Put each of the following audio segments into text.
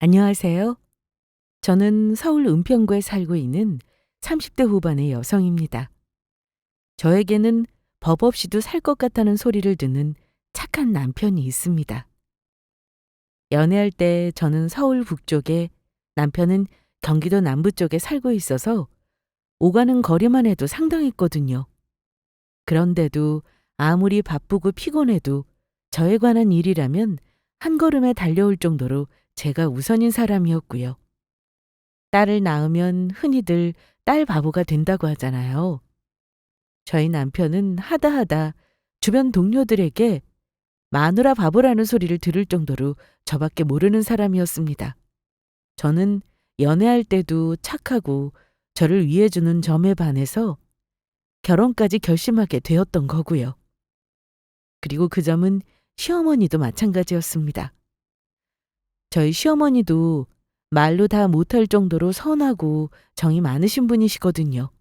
안녕하세요. 저는 서울 은평구에 살고 있는 30대 후반의 여성입니다. 저에게는 법 없이도 살 것 같다는 소리를 듣는 착한 남편이 있습니다. 연애할 때 저는 서울 북쪽에, 남편은 경기도 남부 쪽에 살고 있어서 오가는 거리만 해도 상당했거든요. 그런데도 아무리 바쁘고 피곤해도 저에 관한 일이라면 한 걸음에 달려올 정도로 제가 우선인 사람이었고요. 딸을 낳으면 흔히들 딸 바보가 된다고 하잖아요. 저희 남편은 하다 주변 동료들에게 마누라 바보라는 소리를 들을 정도로 저밖에 모르는 사람이었습니다. 저는 연애할 때도 착하고 저를 위해주는 점에 반해서 결혼까지 결심하게 되었던 거고요. 그리고 그 점은 시어머니도 마찬가지였습니다. 저희 시어머니도 말로 다 못할 정도로 선하고 정이 많으신 분이시거든요.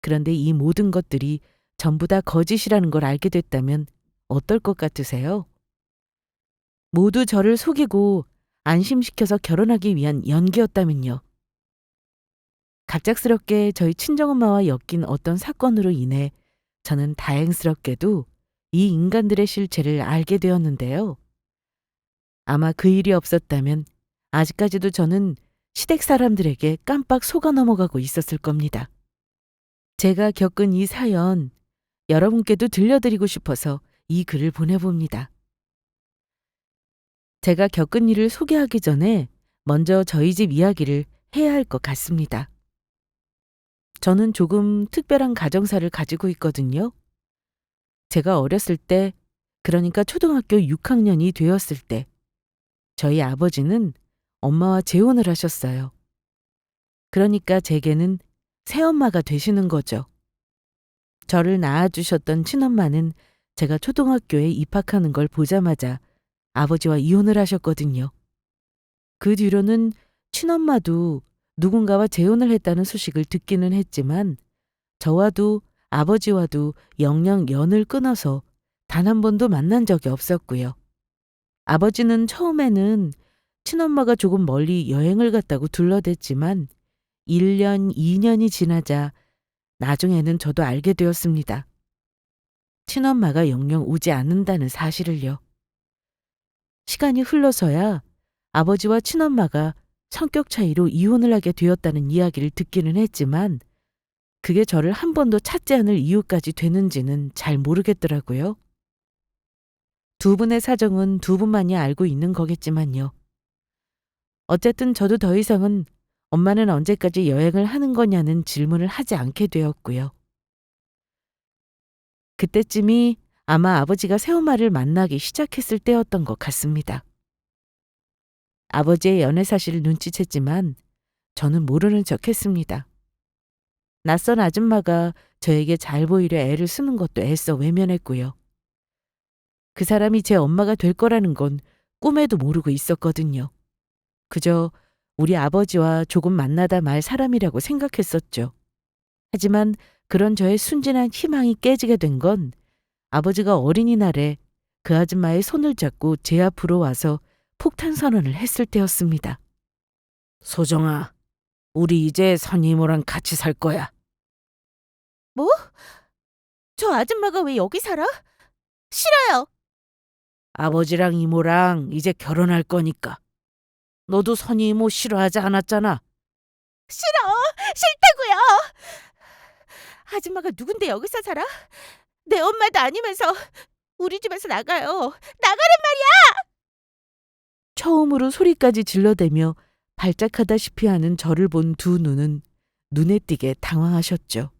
그런데 이 모든 것들이 전부 다 거짓이라는 걸 알게 됐다면 어떨 것 같으세요? 모두 저를 속이고 안심시켜서 결혼하기 위한 연기였다면요. 갑작스럽게 저희 친정엄마와 엮인 어떤 사건으로 인해 저는 다행스럽게도 이 인간들의 실체를 알게 되었는데요. 아마 그 일이 없었다면 아직까지도 저는 시댁 사람들에게 깜빡 속아 넘어가고 있었을 겁니다. 제가 겪은 이 사연, 여러분께도 들려드리고 싶어서 이 글을 보내봅니다. 제가 겪은 일을 소개하기 전에 먼저 저희 집 이야기를 해야 할 것 같습니다. 저는 조금 특별한 가정사를 가지고 있거든요. 제가 어렸을 때, 그러니까 초등학교 6학년이 되었을 때, 저희 아버지는 엄마와 재혼을 하셨어요. 그러니까 제게는 새엄마가 되시는 거죠. 저를 낳아주셨던 친엄마는 제가 초등학교에 입학하는 걸 보자마자 아버지와 이혼을 하셨거든요. 그 뒤로는 친엄마도 누군가와 재혼을 했다는 소식을 듣기는 했지만 저와도 아버지와도 영영 연을 끊어서 단 한 번도 만난 적이 없었고요. 아버지는 처음에는 친엄마가 조금 멀리 여행을 갔다고 둘러댔지만 1년, 2년이 지나자 나중에는 저도 알게 되었습니다. 친엄마가 영영 오지 않는다는 사실을요. 시간이 흘러서야 아버지와 친엄마가 성격 차이로 이혼을 하게 되었다는 이야기를 듣기는 했지만 그게 저를 한 번도 찾지 않을 이유까지 되는지는 잘 모르겠더라고요. 두 분의 사정은 두 분만이 알고 있는 거겠지만요. 어쨌든 저도 더 이상은 엄마는 언제까지 여행을 하는 거냐는 질문을 하지 않게 되었고요. 그때쯤이 아마 아버지가 새엄마를 만나기 시작했을 때였던 것 같습니다. 아버지의 연애 사실을 눈치챘지만 저는 모르는 척 했습니다. 낯선 아줌마가 저에게 잘 보이려 애를 쓰는 것도 애써 외면했고요. 그 사람이 제 엄마가 될 거라는 건 꿈에도 모르고 있었거든요. 그저 우리 아버지와 조금 만나다 말 사람이라고 생각했었죠. 하지만 그런 저의 순진한 희망이 깨지게 된 건 아버지가 어린이날에 그 아줌마의 손을 잡고 제 앞으로 와서 폭탄 선언을 했을 때였습니다. 소정아, 우리 이제 선이 이모랑 같이 살 거야. 뭐? 저 아줌마가 왜 여기 살아? 싫어요. 아버지랑 이모랑 이제 결혼할 거니까. 너도 선이 이모 싫어하지 않았잖아. 싫어! 싫다고요! 아줌마가 누군데 여기서 살아? 내 엄마도 아니면서 우리 집에서 나가요. 나가란 말이야! 처음으로 소리까지 질러대며 발작하다시피 하는 저를 본 두 눈은 눈에 띄게 당황하셨죠.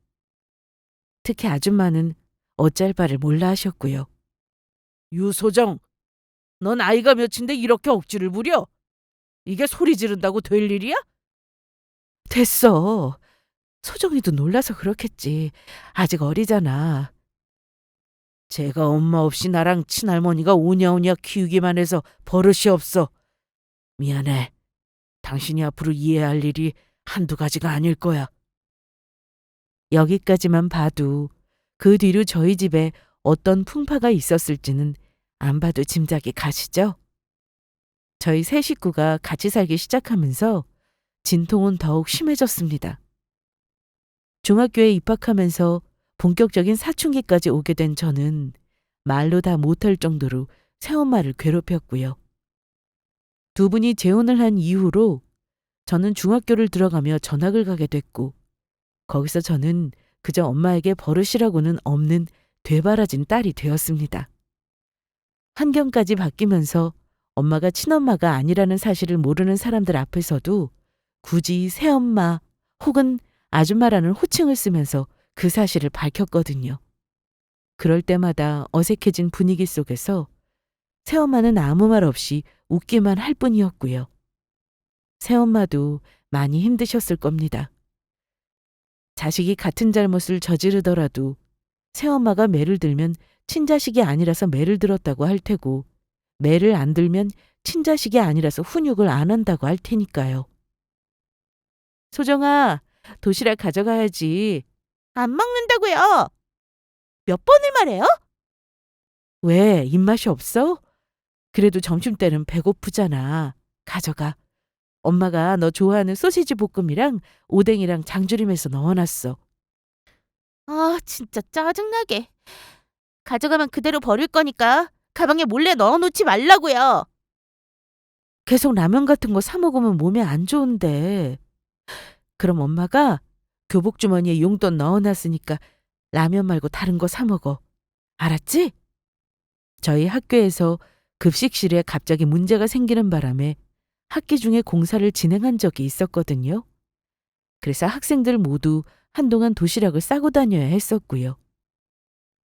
특히 아줌마는 어쩔 바를 몰라 하셨고요. 유소정, 넌 아이가 몇인데 이렇게 억지를 부려? 이게 소리 지른다고 될 일이야? 됐어. 소정이도 놀라서 그렇겠지. 아직 어리잖아. 제가 엄마 없이 나랑 친할머니가 오냐오냐 키우기만 해서 버릇이 없어. 미안해. 당신이 앞으로 이해할 일이 한두 가지가 아닐 거야. 여기까지만 봐도 그 뒤로 저희 집에 어떤 풍파가 있었을지는 안 봐도 짐작이 가시죠? 저희 세 식구가 같이 살기 시작하면서 진통은 더욱 심해졌습니다. 중학교에 입학하면서 본격적인 사춘기까지 오게 된 저는 말로 다 못할 정도로 새엄마를 괴롭혔고요. 두 분이 재혼을 한 이후로 저는 중학교를 들어가며 전학을 가게 됐고, 거기서 저는 그저 엄마에게 버릇이라고는 없는 되바라진 딸이 되었습니다. 환경까지 바뀌면서 엄마가 친엄마가 아니라는 사실을 모르는 사람들 앞에서도 굳이 새엄마 혹은 아줌마라는 호칭을 쓰면서 그 사실을 밝혔거든요. 그럴 때마다 어색해진 분위기 속에서 새엄마는 아무 말 없이 웃기만 할 뿐이었고요. 새엄마도 많이 힘드셨을 겁니다. 자식이 같은 잘못을 저지르더라도 새엄마가 매를 들면 친자식이 아니라서 매를 들었다고 할 테고, 매를 안 들면 친자식이 아니라서 훈육을 안 한다고 할 테니까요. 소정아, 도시락 가져가야지. 안 먹는다고요. 몇 번을 말해요? 왜, 입맛이 없어? 그래도 점심때는 배고프잖아. 가져가. 엄마가 너 좋아하는 소시지 볶음이랑 오뎅이랑 장조림해서 넣어놨어. 아, 진짜 짜증나게. 가져가면 그대로 버릴 거니까 가방에 몰래 넣어놓지 말라고요. 계속 라면 같은 거 사 먹으면 몸에 안 좋은데. 그럼 엄마가 교복 주머니에 용돈 넣어놨으니까 라면 말고 다른 거 사 먹어. 알았지? 저희 학교에서 급식실에 갑자기 문제가 생기는 바람에 학기 중에 공사를 진행한 적이 있었거든요. 그래서 학생들 모두 한동안 도시락을 싸고 다녀야 했었고요.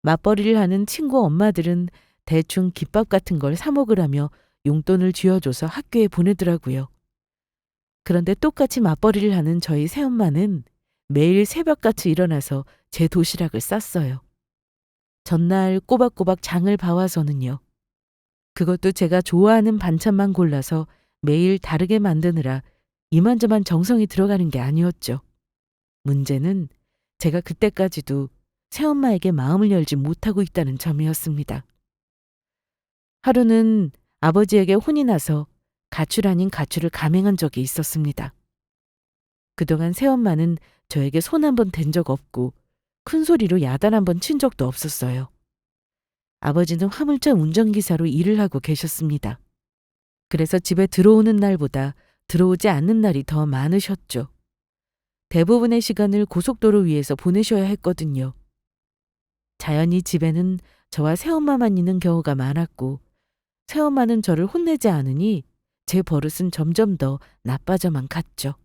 맞벌이를 하는 친구 엄마들은 대충 김밥 같은 걸 사 먹으라며 용돈을 쥐어줘서 학교에 보내더라고요. 그런데 똑같이 맞벌이를 하는 저희 새엄마는 매일 새벽같이 일어나서 제 도시락을 쌌어요. 전날 꼬박꼬박 장을 봐와서는요. 그것도 제가 좋아하는 반찬만 골라서 매일 다르게 만드느라 이만저만 정성이 들어가는 게 아니었죠. 문제는 제가 그때까지도 새엄마에게 마음을 열지 못하고 있다는 점이었습니다. 하루는 아버지에게 혼이 나서 가출 아닌 가출을 감행한 적이 있었습니다. 그동안 새엄마는 저에게 손 한 번 댄 적 없고 큰 소리로 야단 한 번 친 적도 없었어요. 아버지는 화물차 운전기사로 일을 하고 계셨습니다. 그래서 집에 들어오는 날보다 들어오지 않는 날이 더 많으셨죠. 대부분의 시간을 고속도로 위에서 보내셔야 했거든요. 자연히 집에는 저와 새엄마만 있는 경우가 많았고, 새엄마는 저를 혼내지 않으니 제 버릇은 점점 더 나빠져만 갔죠.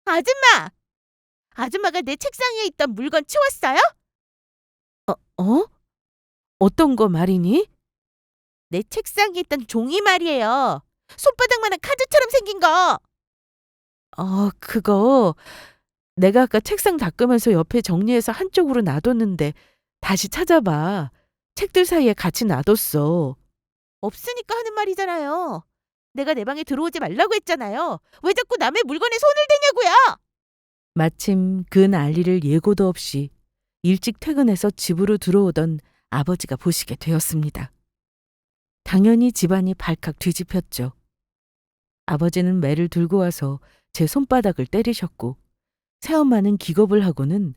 아줌마! 아줌마가 내 책상 위에 있던 물건 치웠어요? 어? 어떤 거 말이니? 내 책상 위에 있던 종이 말이에요. 손바닥만한 카드처럼 생긴 거. 그거 내가 아까 책상 닦으면서 옆에 정리해서 한쪽으로 놔뒀는데 다시 찾아봐. 책들 사이에 같이 놔뒀어. 없으니까 하는 말이잖아요. 내가 내 방에 들어오지 말라고 했잖아요. 왜 자꾸 남의 물건에 손을 대냐고요? 마침 그 난리를 예고도 없이 일찍 퇴근해서 집으로 들어오던 아버지가 보시게 되었습니다. 당연히 집안이 발칵 뒤집혔죠. 아버지는 매를 들고 와서 제 손바닥을 때리셨고, 새엄마는 기겁을 하고는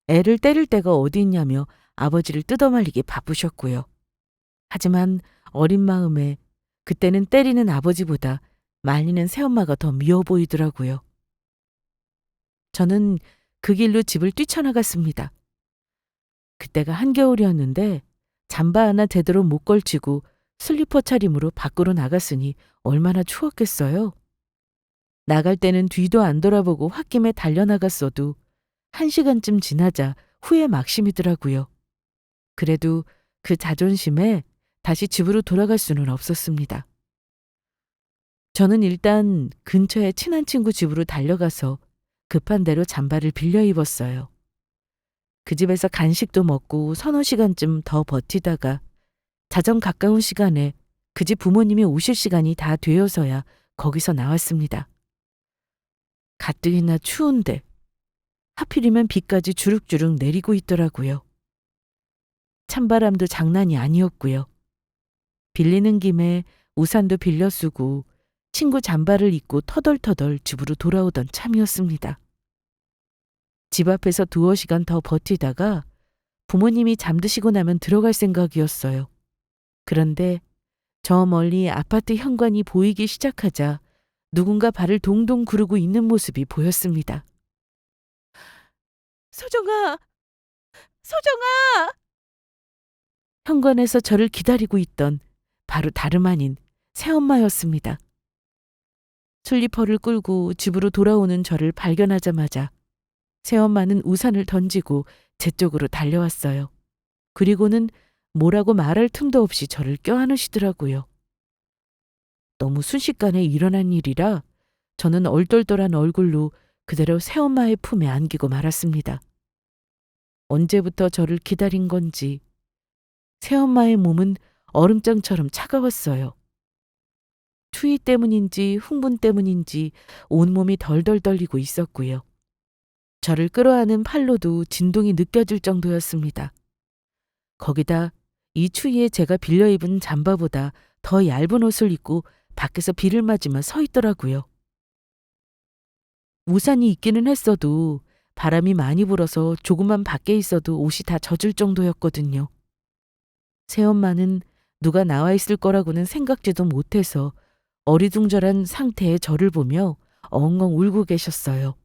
애를 때릴 데가 어디 있냐며 아버지를 뜯어말리기 바쁘셨고요. 하지만 어린 마음에 그때는 때리는 아버지보다 말리는 새엄마가 더 미워 보이더라고요. 저는 그 길로 집을 뛰쳐나갔습니다. 그때가 한겨울이었는데 잠바 하나 제대로 못 걸치고 슬리퍼 차림으로 밖으로 나갔으니 얼마나 추웠겠어요. 나갈 때는 뒤도 안 돌아보고 홧김에 달려나갔어도 1시간쯤 지나자 후회 막심이더라고요. 그래도 그 자존심에 다시 집으로 돌아갈 수는 없었습니다. 저는 일단 근처에 친한 친구 집으로 달려가서 급한 대로 잠바를 빌려 입었어요. 그 집에서 간식도 먹고 서너 시간쯤 더 버티다가 자정 가까운 시간에 그 집 부모님이 오실 시간이 다 되어서야 거기서 나왔습니다. 가뜩이나 추운데 하필이면 비까지 주룩주룩 내리고 있더라고요. 찬바람도 장난이 아니었고요. 빌리는 김에 우산도 빌려 쓰고 친구 잠바를 입고 터덜터덜 집으로 돌아오던 참이었습니다. 집 앞에서 두어 시간 더 버티다가 부모님이 잠드시고 나면 들어갈 생각이었어요. 그런데 저 멀리 아파트 현관이 보이기 시작하자 누군가 발을 동동 구르고 있는 모습이 보였습니다. 서정아, 서정아! 현관에서 저를 기다리고 있던 바로 다름 아닌 새엄마였습니다. 슬리퍼를 끌고 집으로 돌아오는 저를 발견하자마자 새엄마는 우산을 던지고 제 쪽으로 달려왔어요. 그리고는 뭐라고 말할 틈도 없이 저를 껴안으시더라고요. 너무 순식간에 일어난 일이라 저는 얼떨떨한 얼굴로 그대로 새엄마의 품에 안기고 말았습니다. 언제부터 저를 기다린 건지 새엄마의 몸은 얼음장처럼 차가웠어요. 추위 때문인지 흥분 때문인지 온몸이 덜덜 떨리고 있었고요. 저를 끌어안은 팔로도 진동이 느껴질 정도였습니다. 거기다 이 추위에 제가 빌려 입은 잠바보다 더 얇은 옷을 입고 밖에서 비를 맞으며 서 있더라고요. 우산이 있기는 했어도 바람이 많이 불어서 조금만 밖에 있어도 옷이 다 젖을 정도였거든요. 새엄마는 누가 나와 있을 거라고는 생각지도 못해서 어리둥절한 상태의 저를 보며 엉엉 울고 계셨어요.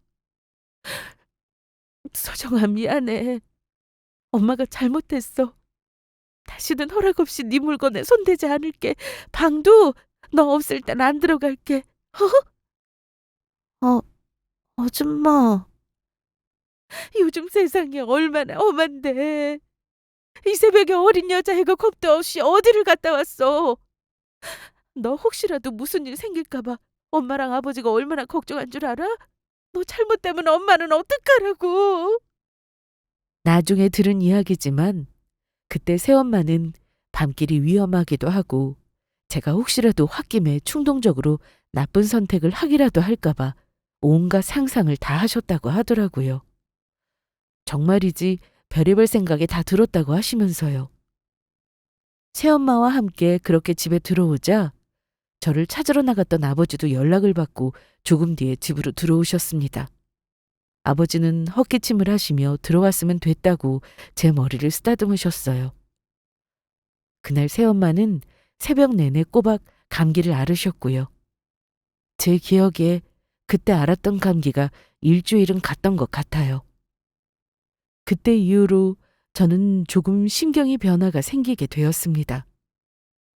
서정아, 미안해. 엄마가 잘못했어. 다시는 허락 없이 네 물건에 손대지 않을게. 방도 너 없을 땐 안 들어갈게. 어, 아줌마. 요즘 세상이 얼마나 험한데. 이 새벽에 어린 여자애가 겁도 없이 어디를 갔다 왔어. 너 혹시라도 무슨 일 생길까 봐 엄마랑 아버지가 얼마나 걱정한 줄 알아? 너 잘못되면 엄마는 어떡하라고. 나중에 들은 이야기지만 그때 새엄마는 밤길이 위험하기도 하고 제가 혹시라도 홧김에 충동적으로 나쁜 선택을 하기라도 할까 봐 온갖 상상을 다 하셨다고 하더라고요. 정말이지 별의별 생각이 다 들었다고 하시면서요. 새엄마와 함께 그렇게 집에 들어오자 저를 찾으러 나갔던 아버지도 연락을 받고 조금 뒤에 집으로 들어오셨습니다. 아버지는 헛기침을 하시며 들어왔으면 됐다고 제 머리를 쓰다듬으셨어요. 그날 새엄마는 새벽 내내 꼬박 감기를 앓으셨고요. 제 기억에 그때 앓았던 감기가 일주일은 갔던 것 같아요. 그때 이후로 저는 조금 신경이 변화가 생기게 되었습니다.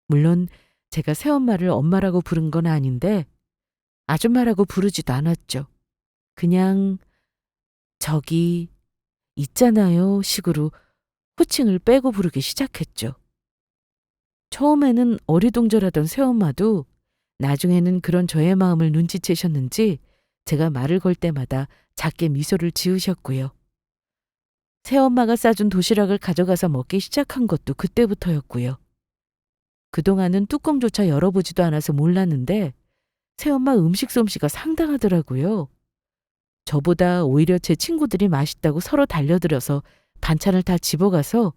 물론 제가 새엄마를 엄마라고 부른 건 아닌데 아줌마라고 부르지도 않았죠. 그냥 저기 있잖아요 식으로 호칭을 빼고 부르기 시작했죠. 처음에는 어리둥절하던 새엄마도 나중에는 그런 저의 마음을 눈치채셨는지 제가 말을 걸 때마다 작게 미소를 지으셨고요. 새엄마가 싸준 도시락을 가져가서 먹기 시작한 것도 그때부터였고요. 그동안은 뚜껑조차 열어보지도 않아서 몰랐는데 새엄마 음식 솜씨가 상당하더라고요. 저보다 오히려 제 친구들이 맛있다고 서로 달려들어서 반찬을 다 집어가서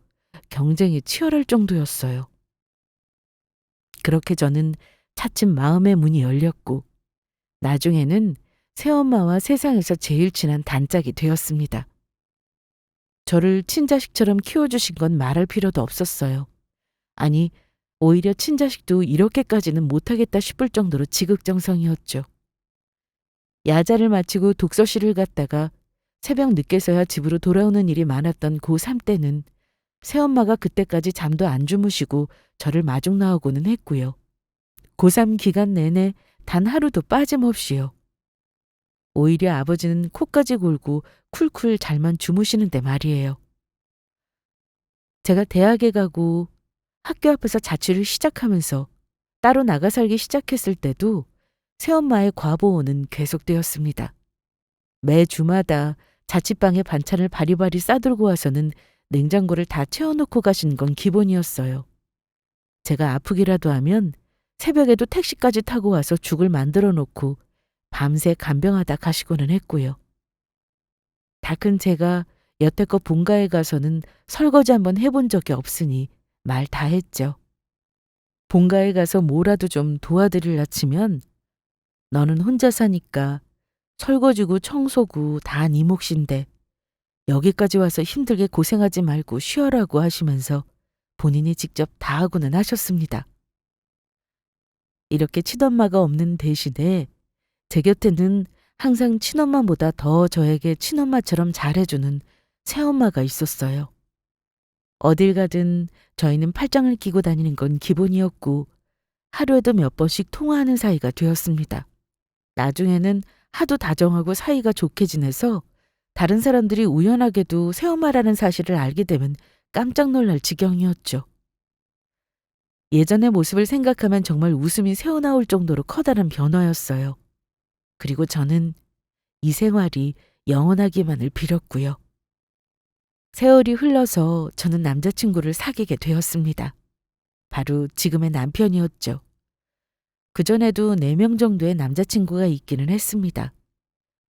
경쟁이 치열할 정도였어요. 그렇게 저는 차츰 마음의 문이 열렸고 나중에는 새엄마와 세상에서 제일 친한 단짝이 되었습니다. 저를 친자식처럼 키워주신 건 말할 필요도 없었어요. 아니, 오히려 친자식도 이렇게까지는 못하겠다 싶을 정도로 지극정성이었죠. 야자를 마치고 독서실을 갔다가 새벽 늦게서야 집으로 돌아오는 일이 많았던 고3 때는 새엄마가 그때까지 잠도 안 주무시고 저를 마중 나오고는 했고요. 고3 기간 내내 단 하루도 빠짐없이요. 오히려 아버지는 코까지 골고 쿨쿨 잘만 주무시는데 말이에요. 제가 대학에 가고 학교 앞에서 자취를 시작하면서 따로 나가 살기 시작했을 때도 새엄마의 과보호는 계속되었습니다. 매 주마다 자취방에 반찬을 바리바리 싸들고 와서는 냉장고를 다 채워놓고 가신 건 기본이었어요. 제가 아프기라도 하면 새벽에도 택시까지 타고 와서 죽을 만들어 놓고 밤새 간병하다 가시고는 했고요. 다 큰 제가 여태껏 본가에 가서는 설거지 한번 해본 적이 없으니 말 다 했죠. 본가에 가서 뭐라도 좀 도와드릴라 치면 너는 혼자 사니까 설거지고 청소고 다 네 몫인데 여기까지 와서 힘들게 고생하지 말고 쉬어라고 하시면서 본인이 직접 다 하고는 하셨습니다. 이렇게 친엄마가 없는 대신에 제 곁에는 항상 친엄마보다 더 저에게 친엄마처럼 잘해주는 새엄마가 있었어요. 어딜 가든 저희는 팔짱을 끼고 다니는 건 기본이었고 하루에도 몇 번씩 통화하는 사이가 되었습니다. 나중에는 하도 다정하고 사이가 좋게 지내서 다른 사람들이 우연하게도 새엄마라는 사실을 알게 되면 깜짝 놀랄 지경이었죠. 예전의 모습을 생각하면 정말 웃음이 새어나올 정도로 커다란 변화였어요. 그리고 저는 이 생활이 영원하기만을 빌었고요. 세월이 흘러서 저는 남자친구를 사귀게 되었습니다. 바로 지금의 남편이었죠. 그전에도 4명 정도의 남자친구가 있기는 했습니다.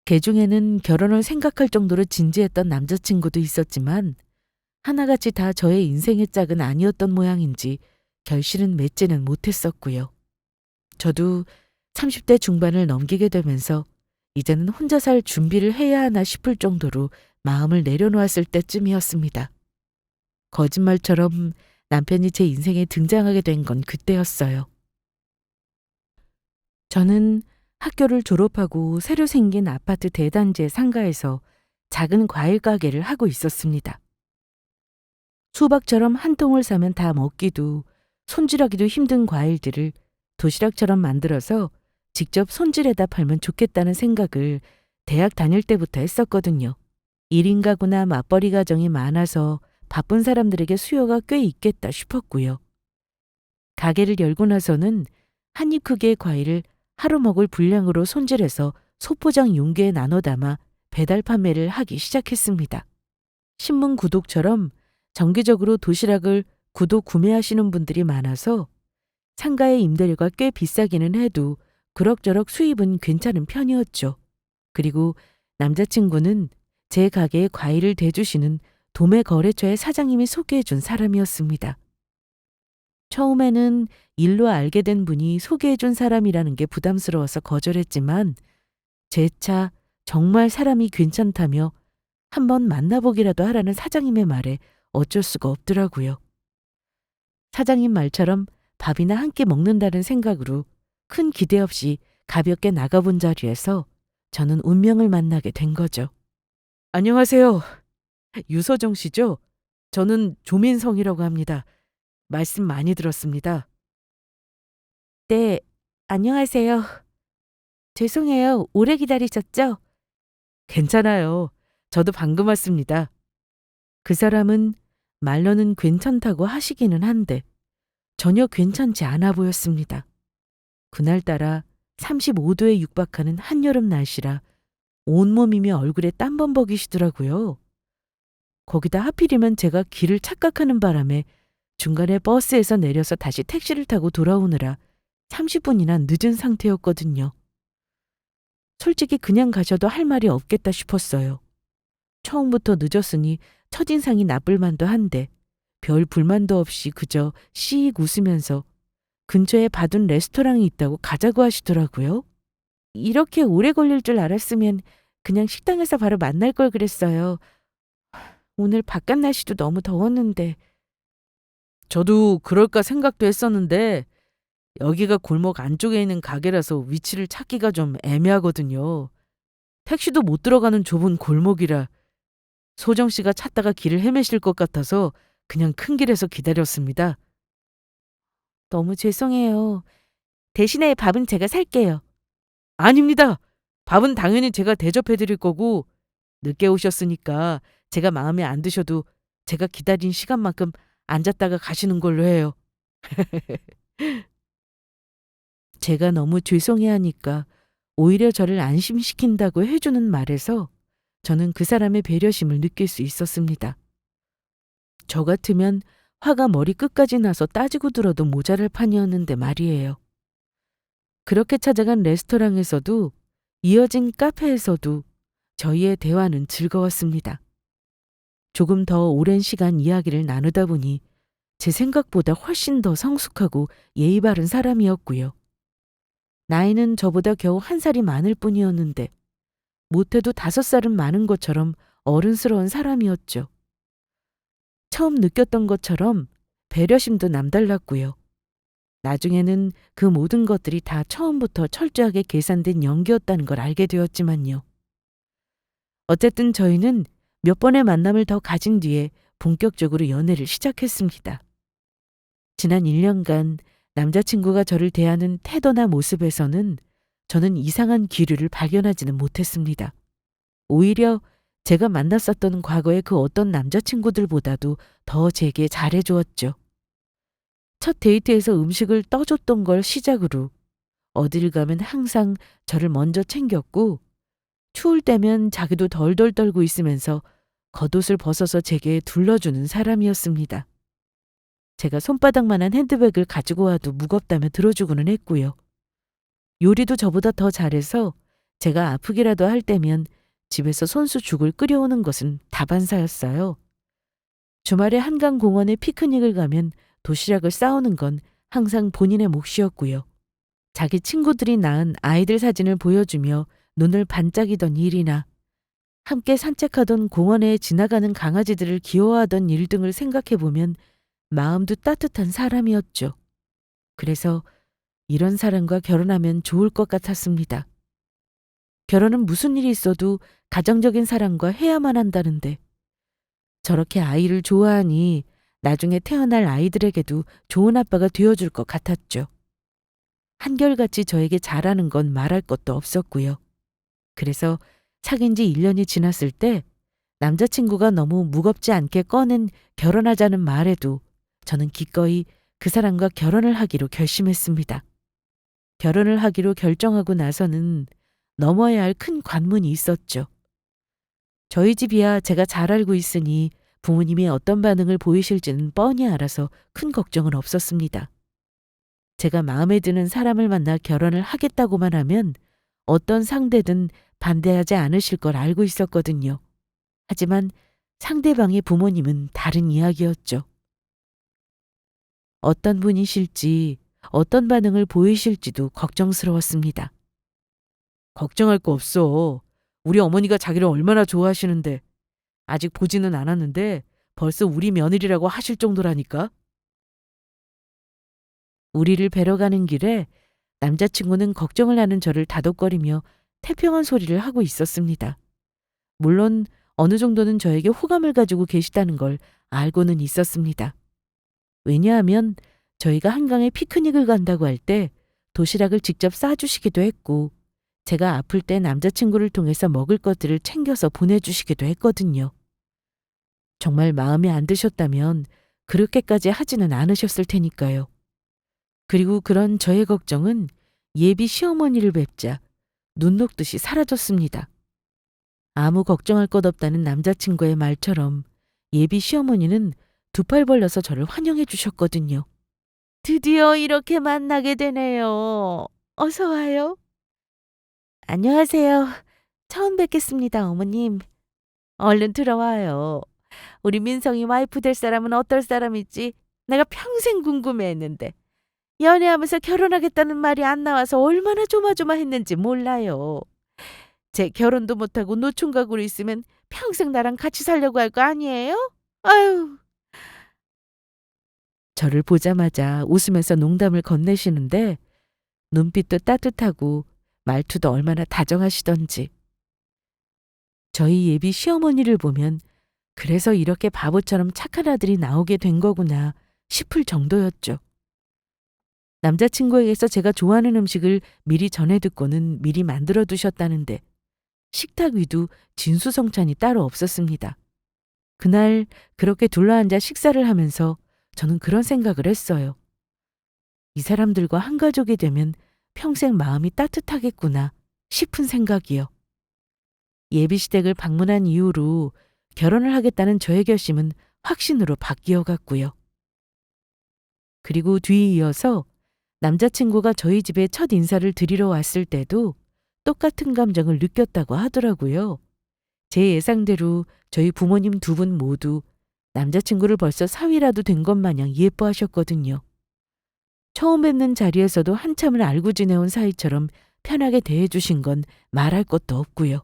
그 중에는 결혼을 생각할 정도로 진지했던 남자친구도 있었지만 하나같이 다 저의 인생의 짝은 아니었던 모양인지 결실은 맺지는 못했었고요. 저도 30대 중반을 넘기게 되면서 이제는 혼자 살 준비를 해야 하나 싶을 정도로 마음을 내려놓았을 때쯤이었습니다. 거짓말처럼 남편이 제 인생에 등장하게 된 건 그때였어요. 저는 학교를 졸업하고 새로 생긴 아파트 대단지의 상가에서 작은 과일 가게를 하고 있었습니다. 수박처럼 한 통을 사면 다 먹기도 손질하기도 힘든 과일들을 도시락처럼 만들어서 직접 손질해다 팔면 좋겠다는 생각을 대학 다닐 때부터 했었거든요. 1인 가구나 맞벌이 가정이 많아서 바쁜 사람들에게 수요가 꽤 있겠다 싶었고요. 가게를 열고 나서는 한 입 크기의 과일을 하루 먹을 분량으로 손질해서 소포장 용기에 나눠 담아 배달 판매를 하기 시작했습니다. 신문 구독처럼 정기적으로 도시락을 구매하시는 분들이 많아서 상가의 임대료가 꽤 비싸기는 해도 그럭저럭 수입은 괜찮은 편이었죠. 그리고 남자친구는 제 가게에 과일을 대주시는 도매 거래처의 사장님이 소개해준 사람이었습니다. 처음에는 일로 알게 된 분이 소개해준 사람이라는 게 부담스러워서 거절했지만 재차 정말 사람이 괜찮다며 한번 만나보기라도 하라는 사장님의 말에 어쩔 수가 없더라고요. 사장님 말처럼 밥이나 한 끼 먹는다는 생각으로 큰 기대 없이 가볍게 나가본 자리에서 저는 운명을 만나게 된 거죠. 안녕하세요. 유서정 씨죠? 저는 조민성이라고 합니다. 말씀 많이 들었습니다. 네, 안녕하세요. 죄송해요. 오래 기다리셨죠? 괜찮아요. 저도 방금 왔습니다. 그 사람은 말로는 괜찮다고 하시기는 한데 전혀 괜찮지 않아 보였습니다. 그날따라 35도에 육박하는 한여름 날씨라 온몸이며 얼굴에 땀범벅이시더라고요. 거기다 하필이면 제가 길을 착각하는 바람에 중간에 버스에서 내려서 다시 택시를 타고 돌아오느라 30분이나 늦은 상태였거든요. 솔직히 그냥 가셔도 할 말이 없겠다 싶었어요. 처음부터 늦었으니 첫인상이 나쁠 만도 한데 별 불만도 없이 그저 씩 웃으면서 근처에 봐둔 레스토랑이 있다고 가자고 하시더라고요. 이렇게 오래 걸릴 줄 알았으면 그냥 식당에서 바로 만날 걸 그랬어요. 오늘 바깥 날씨도 너무 더웠는데. 저도 그럴까 생각도 했었는데 여기가 골목 안쪽에 있는 가게라서 위치를 찾기가 좀 애매하거든요. 택시도 못 들어가는 좁은 골목이라 소정 씨가 찾다가 길을 헤매실 것 같아서 그냥 큰 길에서 기다렸습니다. 너무 죄송해요. 대신에 밥은 제가 살게요. 아닙니다. 밥은 당연히 제가 대접해 드릴 거고 늦게 오셨으니까 제가 마음에 안 드셔도 제가 기다린 시간만큼 앉았다가 가시는 걸로 해요. 제가 너무 죄송해하니까 오히려 저를 안심시킨다고 해주는 말에서 저는 그 사람의 배려심을 느낄 수 있었습니다. 저 같으면 화가 머리 끝까지 나서 따지고 들어도 모자랄 판이었는데 말이에요. 그렇게 찾아간 레스토랑에서도 이어진 카페에서도 저희의 대화는 즐거웠습니다. 조금 더 오랜 시간 이야기를 나누다 보니 제 생각보다 훨씬 더 성숙하고 예의 바른 사람이었고요. 나이는 저보다 겨우 1살이 많을 뿐이었는데 못해도 5살은 많은 것처럼 어른스러운 사람이었죠. 처음 느꼈던 것처럼 배려심도 남달랐고요. 나중에는 그 모든 것들이 다 처음부터 철저하게 계산된 연기였다는 걸 알게 되었지만요. 어쨌든 저희는 몇 번의 만남을 더 가진 뒤에 본격적으로 연애를 시작했습니다. 지난 1년간 남자친구가 저를 대하는 태도나 모습에서는 저는 이상한 기류를 발견하지는 못했습니다. 오히려 제가 만났었던 과거의 그 어떤 남자친구들보다도 더 제게 잘해주었죠. 첫 데이트에서 음식을 떠줬던 걸 시작으로 어딜 가면 항상 저를 먼저 챙겼고 추울 때면 자기도 덜덜 떨고 있으면서 겉옷을 벗어서 제게 둘러주는 사람이었습니다. 제가 손바닥만한 핸드백을 가지고 와도 무겁다며 들어주고는 했고요. 요리도 저보다 더 잘해서 제가 아프기라도 할 때면 집에서 손수 죽을 끓여오는 것은 다반사였어요. 주말에 한강공원에 피크닉을 가면 도시락을 싸오는 건 항상 본인의 몫이었고요. 자기 친구들이 낳은 아이들 사진을 보여주며 눈을 반짝이던 일이나 함께 산책하던 공원에 지나가는 강아지들을 귀여워하던 일 등을 생각해보면 마음도 따뜻한 사람이었죠. 그래서 이런 사람과 결혼하면 좋을 것 같았습니다. 결혼은 무슨 일이 있어도 가정적인 사람과 해야만 한다는데 저렇게 아이를 좋아하니 나중에 태어날 아이들에게도 좋은 아빠가 되어줄 것 같았죠. 한결같이 저에게 잘하는 건 말할 것도 없었고요. 그래서 사귄 지 1년이 지났을 때 남자친구가 너무 무겁지 않게 꺼낸 결혼하자는 말에도 저는 기꺼이 그 사람과 결혼을 하기로 결심했습니다. 결혼을 하기로 결정하고 나서는 넘어야 할 큰 관문이 있었죠. 저희 집이야 제가 잘 알고 있으니 부모님이 어떤 반응을 보이실지는 뻔히 알아서 큰 걱정은 없었습니다. 제가 마음에 드는 사람을 만나 결혼을 하겠다고만 하면 어떤 상대든 반대하지 않으실 걸 알고 있었거든요. 하지만 상대방의 부모님은 다른 이야기였죠. 어떤 분이실지 어떤 반응을 보이실지도 걱정스러웠습니다. 걱정할 거 없어. 우리 어머니가 자기를 얼마나 좋아하시는데 아직 보지는 않았는데 벌써 우리 며느리라고 하실 정도라니까. 우리를 뵈러 가는 길에 남자친구는 걱정을 하는 저를 다독거리며 태평한 소리를 하고 있었습니다. 물론 어느 정도는 저에게 호감을 가지고 계시다는 걸 알고는 있었습니다. 왜냐하면 저희가 한강에 피크닉을 간다고 할 때 도시락을 직접 싸주시기도 했고 제가 아플 때 남자친구를 통해서 먹을 것들을 챙겨서 보내주시기도 했거든요. 정말 마음에 안 드셨다면 그렇게까지 하지는 않으셨을 테니까요. 그리고 그런 저의 걱정은 예비 시어머니를 뵙자 눈 녹듯이 사라졌습니다. 아무 걱정할 것 없다는 남자친구의 말처럼 예비 시어머니는 두 팔 벌려서 저를 환영해 주셨거든요. 드디어 이렇게 만나게 되네요. 어서 와요. 안녕하세요. 처음 뵙겠습니다, 어머님. 얼른 들어와요. 우리 민성이 와이프 될 사람은 어떨 사람일지 내가 평생 궁금해했는데 연애하면서 결혼하겠다는 말이 안 나와서 얼마나 조마조마했는지 몰라요. 제 결혼도 못하고 노총각으로 있으면 평생 나랑 같이 살려고 할 거 아니에요? 아유. 저를 보자마자 웃으면서 농담을 건네시는데 눈빛도 따뜻하고 말투도 얼마나 다정하시던지. 저희 예비 시어머니를 보면 그래서 이렇게 바보처럼 착한 아들이 나오게 된 거구나 싶을 정도였죠. 남자친구에게서 제가 좋아하는 음식을 미리 전해 듣고는 미리 만들어 두셨다는데 식탁 위도 진수성찬이 따로 없었습니다. 그날 그렇게 둘러앉아 식사를 하면서 저는 그런 생각을 했어요. 이 사람들과 한 가족이 되면 평생 마음이 따뜻하겠구나 싶은 생각이요. 예비시댁을 방문한 이후로 결혼을 하겠다는 저의 결심은 확신으로 바뀌어 갔고요. 그리고 뒤이어서 남자친구가 저희 집에 첫 인사를 드리러 왔을 때도 똑같은 감정을 느꼈다고 하더라고요. 제 예상대로 저희 부모님 두 분 모두 남자친구를 벌써 사위라도 된 것 마냥 예뻐하셨거든요. 처음 뵙는 자리에서도 한참을 알고 지내온 사이처럼 편하게 대해주신 건 말할 것도 없고요.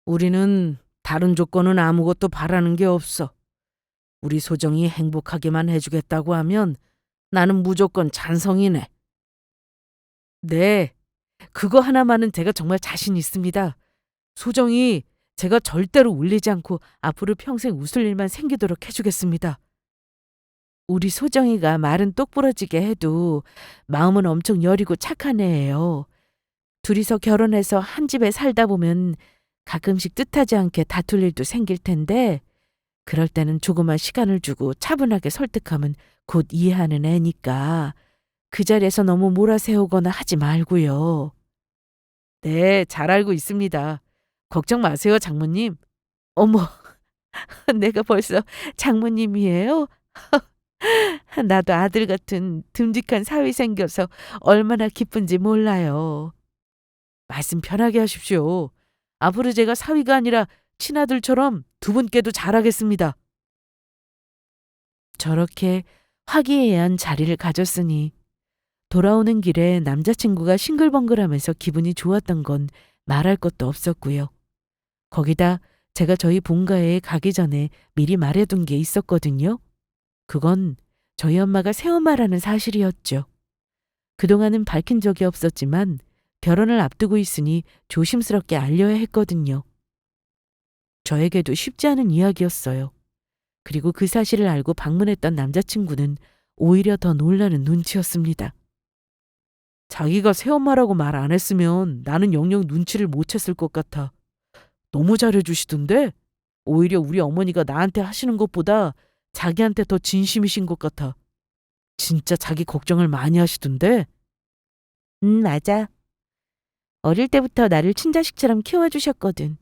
우리는 다른 조건은 아무것도 바라는 게 없어. 우리 소정이 행복하게만 해주겠다고 하면 나는 무조건 찬성이네. 네, 그거 하나만은 제가 정말 자신 있습니다. 소정이 제가 절대로 울리지 않고 앞으로 평생 웃을 일만 생기도록 해주겠습니다. 우리 소정이가 말은 똑부러지게 해도 마음은 엄청 여리고 착한 애예요. 둘이서 결혼해서 한 집에 살다 보면 가끔씩 뜻하지 않게 다툴 일도 생길 텐데 그럴 때는 조그만 시간을 주고 차분하게 설득하면 곧 이해하는 애니까 그 자리에서 너무 몰아세우거나 하지 말고요. 네, 잘 알고 있습니다. 걱정 마세요, 장모님. 어머, 내가 벌써 장모님이에요? 나도 아들 같은 듬직한 사위 생겨서 얼마나 기쁜지 몰라요. 말씀 편하게 하십시오. 앞으로 제가 사위가 아니라 친아들처럼 두 분께도 잘하겠습니다. 저렇게 화기애애한 자리를 가졌으니 돌아오는 길에 남자친구가 싱글벙글하면서 기분이 좋았던 건 말할 것도 없었고요. 거기다 제가 저희 본가에 가기 전에 미리 말해둔 게 있었거든요. 그건 저희 엄마가 새엄마라는 사실이었죠. 그동안은 밝힌 적이 없었지만 결혼을 앞두고 있으니 조심스럽게 알려야 했거든요. 저에게도 쉽지 않은 이야기였어요. 그리고 그 사실을 알고 방문했던 남자친구는 오히려 더 놀라는 눈치였습니다. 자기가 새엄마라고 말 안 했으면 나는 영영 눈치를 못 챘을 것 같아. 너무 잘해주시던데? 오히려 우리 어머니가 나한테 하시는 것보다 자기한테 더 진심이신 것 같아. 진짜 자기 걱정을 많이 하시던데? 맞아. 어릴 때부터 나를 친자식처럼 키워주셨거든.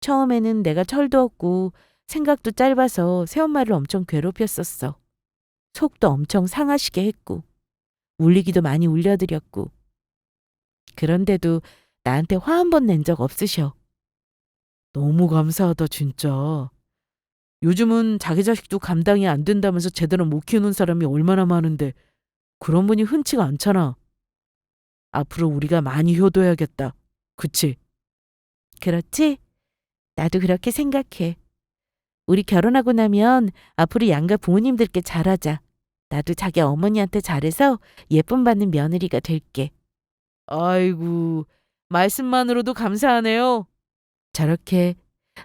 처음에는 내가 철도 없고 생각도 짧아서 새엄마를 엄청 괴롭혔었어. 속도 엄청 상하시게 했고 울리기도 많이 울려드렸고. 그런데도 나한테 화 한 번 낸 적 없으셔. 너무 감사하다 진짜. 요즘은 자기 자식도 감당이 안 된다면서 제대로 못 키우는 사람이 얼마나 많은데 그런 분이 흔치가 않잖아. 앞으로 우리가 많이 효도해야겠다. 그치? 그렇지? 나도 그렇게 생각해. 우리 결혼하고 나면 앞으로 양가 부모님들께 잘하자. 나도 자기 어머니한테 잘해서 예쁨 받는 며느리가 될게. 아이고, 말씀만으로도 감사하네요. 저렇게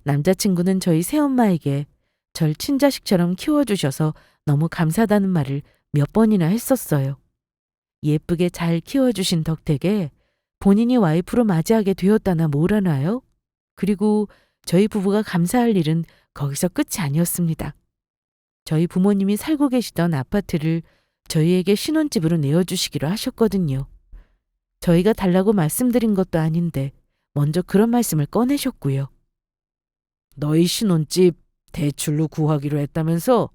남자친구는 저희 새엄마에게 절 친자식처럼 키워주셔서 너무 감사하다는 말을 몇 번이나 했었어요. 예쁘게 잘 키워주신 덕택에 본인이 와이프로 맞이하게 되었다나 뭐라나요? 그리고 저희 부부가 감사할 일은 거기서 끝이 아니었습니다. 저희 부모님이 살고 계시던 아파트를 저희에게 신혼집으로 내어주시기로 하셨거든요. 저희가 달라고 말씀드린 것도 아닌데 먼저 그런 말씀을 꺼내셨고요. 너희 신혼집 대출로 구하기로 했다면서?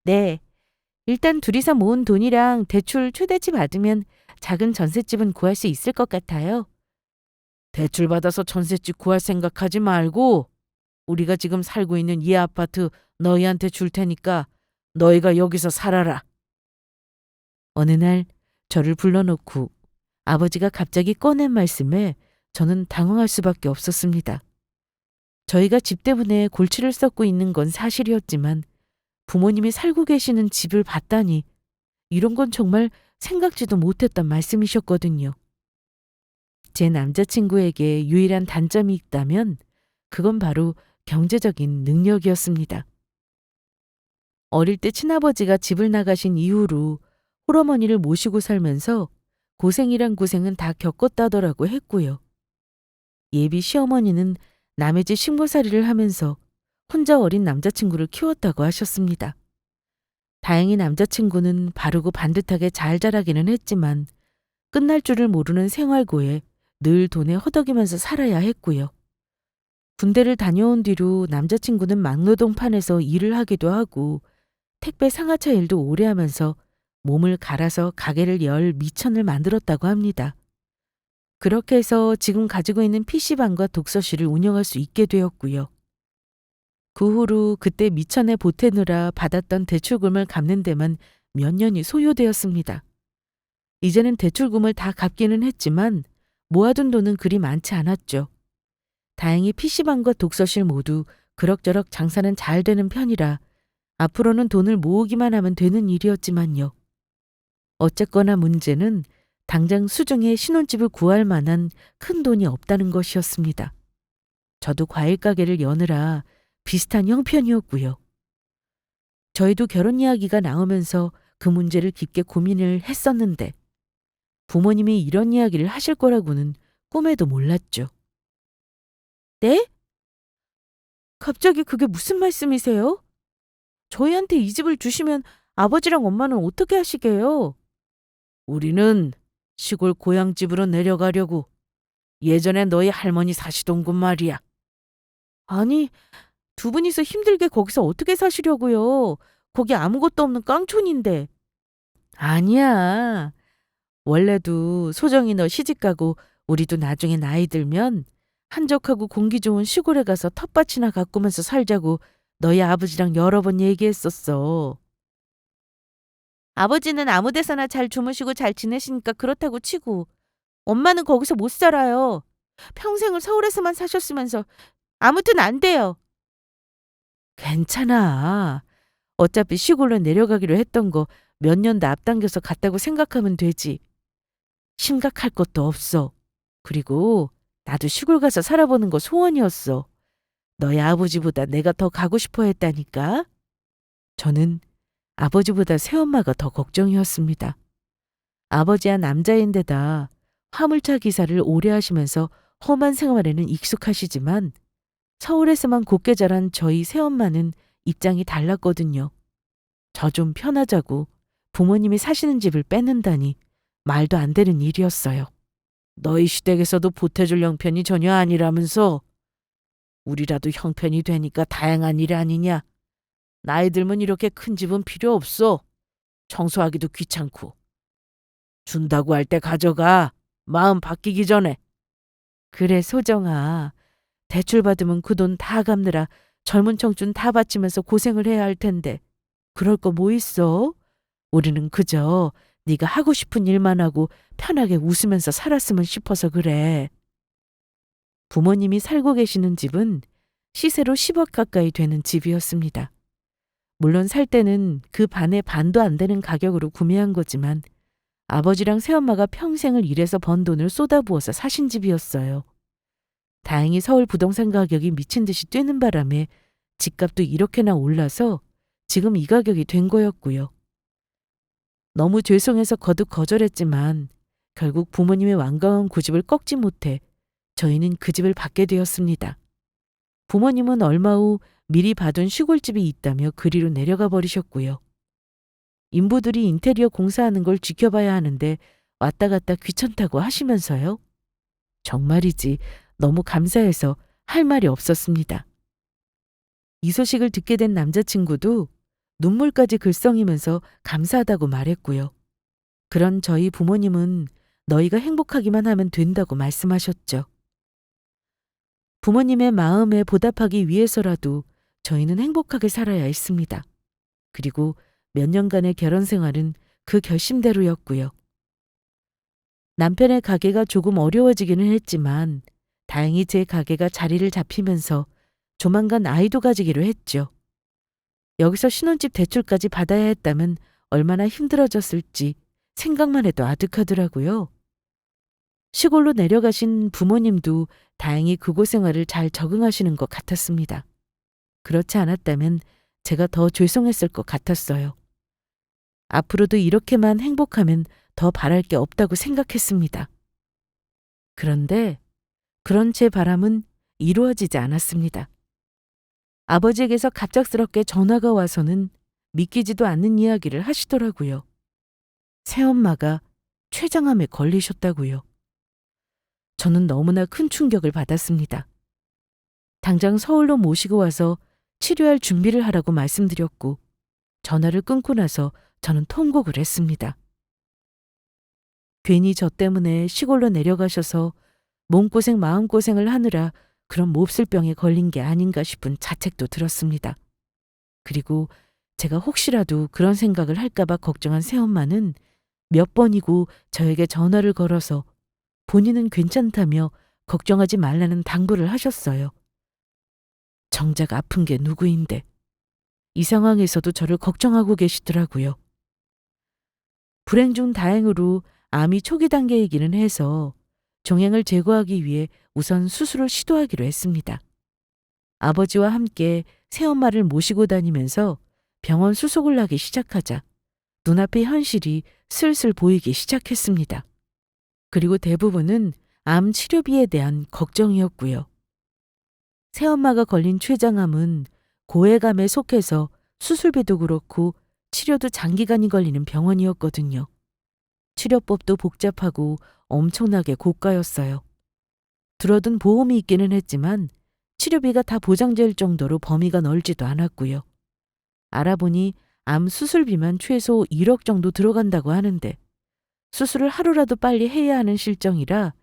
네. 일단 둘이서 모은 돈이랑 대출 최대치 받으면 작은 전셋집은 구할 수 있을 것 같아요. 대출 받아서 전셋집 구할 생각하지 말고 우리가 지금 살고 있는 이 아파트 너희한테 줄 테니까 너희가 여기서 살아라. 어느 날 저를 불러놓고 아버지가 갑자기 꺼낸 말씀에 저는 당황할 수밖에 없었습니다. 저희가 집 때문에 골치를 썩고 있는 건 사실이었지만 부모님이 살고 계시는 집을 봤다니 이런 건 정말 생각지도 못했던 말씀이셨거든요. 제 남자친구에게 유일한 단점이 있다면 그건 바로 경제적인 능력이었습니다. 어릴 때 친아버지가 집을 나가신 이후로 홀어머니를 모시고 살면서 고생이란 고생은 다 겪었다더라고 했고요. 예비 시어머니는 남의 집 식모살이를 하면서 혼자 어린 남자친구를 키웠다고 하셨습니다. 다행히 남자친구는 바르고 반듯하게 잘 자라기는 했지만 끝날 줄을 모르는 생활고에 늘 돈에 허덕이면서 살아야 했고요. 군대를 다녀온 뒤로 남자친구는 막노동판에서 일을 하기도 하고 택배 상하차 일도 오래 하면서 몸을 갈아서 가게를 열 미천을 만들었다고 합니다. 그렇게 해서 지금 가지고 있는 PC방과 독서실을 운영할 수 있게 되었고요. 그 후로 그때 미천에 보태느라 받았던 대출금을 갚는 데만 몇 년이 소요되었습니다. 이제는 대출금을 다 갚기는 했지만 모아둔 돈은 그리 많지 않았죠. 다행히 PC방과 독서실 모두 그럭저럭 장사는 잘 되는 편이라 앞으로는 돈을 모으기만 하면 되는 일이었지만요. 어쨌거나 문제는 당장 수중에 신혼집을 구할 만한 큰 돈이 없다는 것이었습니다. 저도 과일 가게를 여느라 비슷한 형편이었고요. 저희도 결혼 이야기가 나오면서 그 문제를 깊게 고민을 했었는데 부모님이 이런 이야기를 하실 거라고는 꿈에도 몰랐죠. 네? 갑자기 그게 무슨 말씀이세요? 저희한테 이 집을 주시면 아버지랑 엄마는 어떻게 하시게요? 우리는 시골 고향집으로 내려가려고. 예전에 너희 할머니 사시던 곳 말이야. 아니, 두 분이서 힘들게 거기서 어떻게 사시려고요? 거기 아무것도 없는 깡촌인데. 아니야. 원래도 소정이 너 시집가고 우리도 나중에 나이 들면 한적하고 공기 좋은 시골에 가서 텃밭이나 가꾸면서 살자고 너희 아버지랑 여러 번 얘기했었어. 아버지는 아무 데서나 잘 주무시고 잘 지내시니까 그렇다고 치고 엄마는 거기서 못 살아요. 평생을 서울에서만 사셨으면서 아무튼 안 돼요. 괜찮아. 어차피 시골로 내려가기로 했던 거 몇 년 더 앞당겨서 갔다고 생각하면 되지. 심각할 것도 없어. 그리고 나도 시골 가서 살아보는 거 소원이었어. 너희 아버지보다 내가 더 가고 싶어 했다니까. 저는 아버지보다 새엄마가 더 걱정이었습니다. 아버지야 남자인데다 화물차 기사를 오래 하시면서 험한 생활에는 익숙하시지만 서울에서만 곱게 자란 저희 새엄마는 입장이 달랐거든요. 저 좀 편하자고 부모님이 사시는 집을 뺏는다니 말도 안 되는 일이었어요. 너희 시댁에서도 보태줄 형편이 전혀 아니라면서 우리라도 형편이 되니까 다행한 일 아니냐. 나이 들면 이렇게 큰 집은 필요 없어. 청소하기도 귀찮고. 준다고 할 때 가져가. 마음 바뀌기 전에. 그래 소정아. 대출 받으면 그 돈 다 갚느라 젊은 청춘 다 바치면서 고생을 해야 할 텐데 그럴 거 뭐 있어? 우리는 그저 네가 하고 싶은 일만 하고 편하게 웃으면서 살았으면 싶어서 그래. 부모님이 살고 계시는 집은 시세로 10억 가까이 되는 집이었습니다. 물론 살 때는 그 반의 반도 안 되는 가격으로 구매한 거지만 아버지랑 새엄마가 평생을 일해서 번 돈을 쏟아부어서 사신 집이었어요. 다행히 서울 부동산 가격이 미친 듯이 뛰는 바람에 집값도 이렇게나 올라서 지금 이 가격이 된 거였고요. 너무 죄송해서 거듭 거절했지만 결국 부모님의 완강한 고집을 꺾지 못해 저희는 그 집을 받게 되었습니다. 부모님은 얼마 후 미리 봐둔 시골집이 있다며 그리로 내려가 버리셨고요. 인부들이 인테리어 공사하는 걸 지켜봐야 하는데 왔다 갔다 귀찮다고 하시면서요. 정말이지 너무 감사해서 할 말이 없었습니다. 이 소식을 듣게 된 남자친구도 눈물까지 글썽이면서 감사하다고 말했고요. 그런 저희 부모님은 너희가 행복하기만 하면 된다고 말씀하셨죠. 부모님의 마음에 보답하기 위해서라도 저희는 행복하게 살아야 했습니다. 그리고 몇 년간의 결혼 생활은 그 결심대로였고요. 남편의 가게가 조금 어려워지기는 했지만 다행히 제 가게가 자리를 잡히면서 조만간 아이도 가지기로 했죠. 여기서 신혼집 대출까지 받아야 했다면 얼마나 힘들어졌을지 생각만 해도 아득하더라고요. 시골로 내려가신 부모님도 다행히 그곳 생활을 잘 적응하시는 것 같았습니다. 그렇지 않았다면 제가 더 죄송했을 것 같았어요. 앞으로도 이렇게만 행복하면 더 바랄 게 없다고 생각했습니다. 그런데 그런 제 바람은 이루어지지 않았습니다. 아버지에게서 갑작스럽게 전화가 와서는 믿기지도 않는 이야기를 하시더라고요. 새엄마가 췌장암에 걸리셨다고요. 저는 너무나 큰 충격을 받았습니다. 당장 서울로 모시고 와서 치료할 준비를 하라고 말씀드렸고 전화를 끊고 나서 저는 통곡을 했습니다. 괜히 저 때문에 시골로 내려가셔서 몸고생 마음고생을 하느라 그런 몹쓸 병에 걸린 게 아닌가 싶은 자책도 들었습니다. 그리고 제가 혹시라도 그런 생각을 할까봐 걱정한 새엄마는 몇 번이고 저에게 전화를 걸어서 본인은 괜찮다며 걱정하지 말라는 당부를 하셨어요. 정작 아픈 게 누구인데 이 상황에서도 저를 걱정하고 계시더라고요. 불행 중 다행으로 암이 초기 단계이기는 해서 종양을 제거하기 위해 우선 수술을 시도하기로 했습니다. 아버지와 함께 새엄마를 모시고 다니면서 병원 수속을 하기 시작하자 눈앞의 현실이 슬슬 보이기 시작했습니다. 그리고 대부분은 암 치료비에 대한 걱정이었고요. 새엄마가 걸린 췌장암은 고해감에 속해서 수술비도 그렇고 치료도 장기간이 걸리는 병원이었거든요. 치료법도 복잡하고 엄청나게 고가였어요. 들어둔 보험이 있기는 했지만 치료비가 다 보장될 정도로 범위가 넓지도 않았고요. 알아보니 암 수술비만 최소 1억 정도 들어간다고 하는데 수술을 하루라도 빨리 해야 하는 실정이라